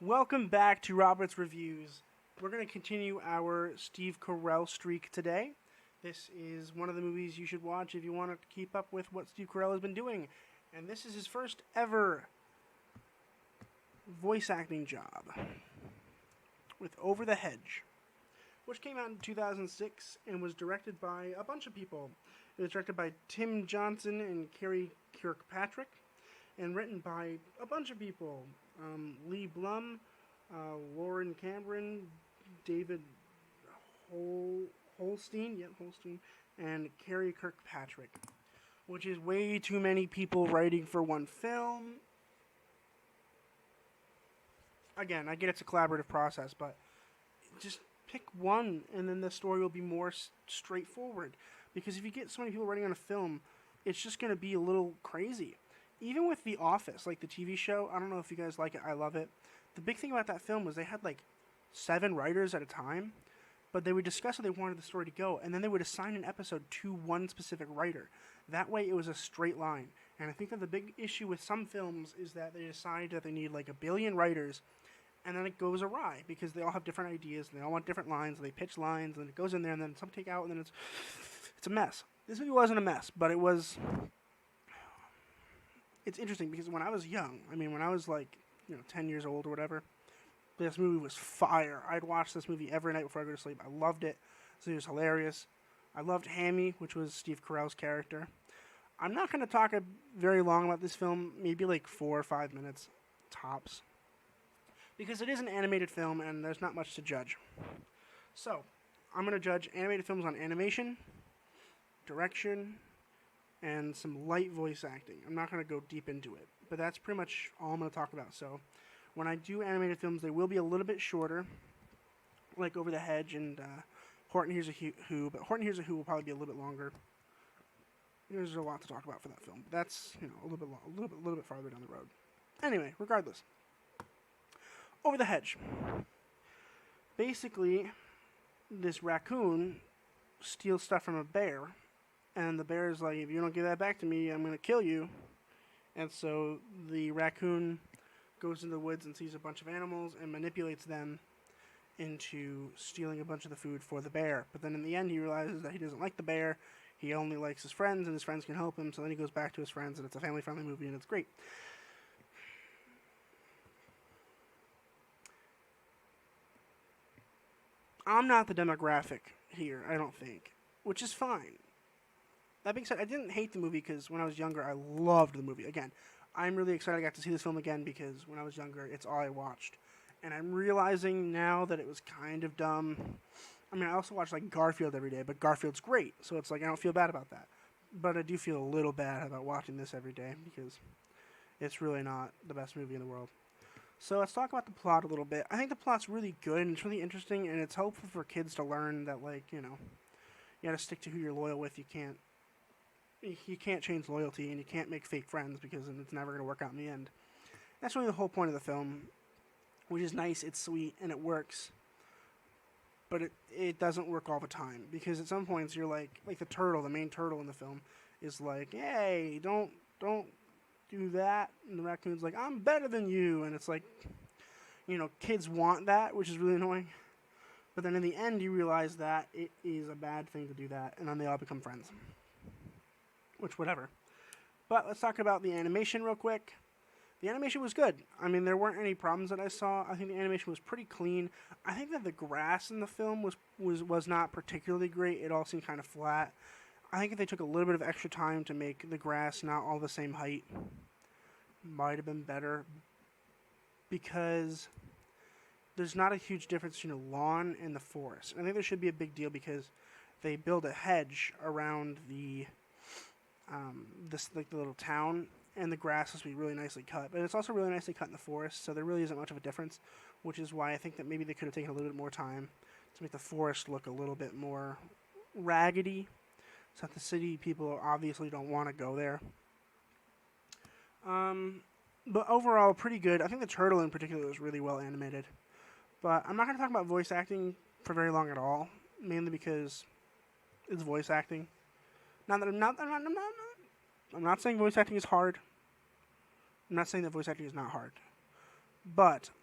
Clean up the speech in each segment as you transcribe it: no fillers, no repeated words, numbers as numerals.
Welcome back to Robert's Reviews. We're going to continue our Steve Carell streak today. This is one of the movies you should watch if you want to keep up with what Steve Carell has been doing. And this is his first ever voice acting job with Over the Hedge, which came out in 2006 and was directed by a bunch of people. It was directed by Tim Johnson and Kerry Kirkpatrick, and written by a bunch of people. Lee Blum, Lauren Cameron, David Holstein, and Kerry Kirkpatrick, which is way too many people writing for one film. Again, I get it's a collaborative process, but just pick one, and then the story will be more straightforward. Because if you get so many people writing on a film, it's just going to be a little crazy. Even with The Office, like the TV show, I don't know if you guys like it, I love it. The big thing about that film was they had like 7 writers at a time, but they would discuss how they wanted the story to go, and then they would assign an episode to one specific writer. That way it was a straight line. And I think that the big issue with some films is that they decide that they need like a billion writers, and then it goes awry because they all have different ideas, and they all want different lines, and they pitch lines, and it goes in there, and then some take out, and then it's a mess. This movie wasn't a mess, but it's interesting because when I was young, when I was like, 10 years old or whatever, this movie was fire. I'd watch this movie every night before I go to sleep. I loved it. It was hilarious. I loved Hammy, which was Steve Carell's character. I'm not going to talk very long about this film, maybe like 4 or 5 minutes, tops. Because it is an animated film and there's not much to judge. So, I'm going to judge animated films on animation, direction, and some light voice acting. I'm not going to go deep into it, but that's pretty much all I'm going to talk about. So, when I do animated films, they will be a little bit shorter, like Over the Hedge and Horton Hears a Who, but Horton Hears a Who will probably be a little bit longer. There's a lot to talk about for that film, but that's a little bit farther down the road. Anyway, regardless, Over the Hedge. Basically, this raccoon steals stuff from a bear. And the bear is like, if you don't give that back to me, I'm going to kill you. And so the raccoon goes into the woods and sees a bunch of animals and manipulates them into stealing a bunch of the food for the bear. But then in the end, he realizes that he doesn't like the bear. He only likes his friends, and his friends can help him. So then he goes back to his friends, and it's a family-friendly movie, and it's great. I'm not the demographic here, I don't think, which is fine. That being said, I didn't hate the movie because when I was younger, I loved the movie. Again, I'm really excited I got to see this film again because when I was younger, it's all I watched. And I'm realizing now that it was kind of dumb. I also watch like Garfield every day, but Garfield's great, so it's like I don't feel bad about that. But I do feel a little bad about watching this every day because it's really not the best movie in the world. So let's talk about the plot a little bit. I think the plot's really good and it's really interesting, and it's helpful for kids to learn that, you gotta stick to who you're loyal with. You can't change loyalty, and you can't make fake friends because it's never going to work out in the end. That's really the whole point of the film, which is nice, it's sweet, and it works. But it doesn't work all the time because at some points you're like the turtle, the main turtle in the film, is like, hey, don't do that. And the raccoon's like, I'm better than you. And it's like, kids want that, which is really annoying. But then in the end, you realize that it is a bad thing to do that, and then they all become friends. Which, whatever. But let's talk about the animation real quick. The animation was good. There weren't any problems that I saw. I think the animation was pretty clean. I think that the grass in the film was not particularly great. It all seemed kind of flat. I think if they took a little bit of extra time to make the grass not all the same height, might have been better. Because there's not a huge difference between a lawn and the forest. I think there should be a big deal because they build a hedge around the the little town, and the grass has to be really nicely cut. But it's also really nicely cut in the forest, so there really isn't much of a difference, which is why I think that maybe they could have taken a little bit more time to make the forest look a little bit more raggedy, so that the city people obviously don't want to go there. But overall, pretty good. I think the turtle in particular was really well animated. But I'm not going to talk about voice acting for very long at all, mainly because it's voice acting. I'm not saying voice acting is hard. I'm not saying that voice acting is not hard. But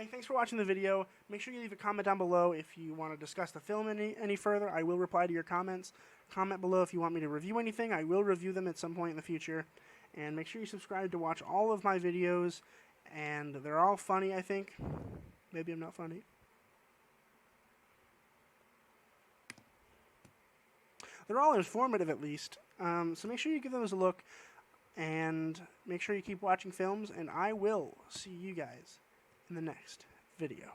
anyway, thanks for watching the video. Make sure you leave a comment down below if you want to discuss the film any further. I will reply to your comments. Comment below if you want me to review anything. I will review them at some point in the future. And make sure you subscribe to watch all of my videos. And they're all funny, I think. Maybe I'm not funny. They're all informative, at least. So make sure you give those a look. And make sure you keep watching films. And I will see you guys in the next video.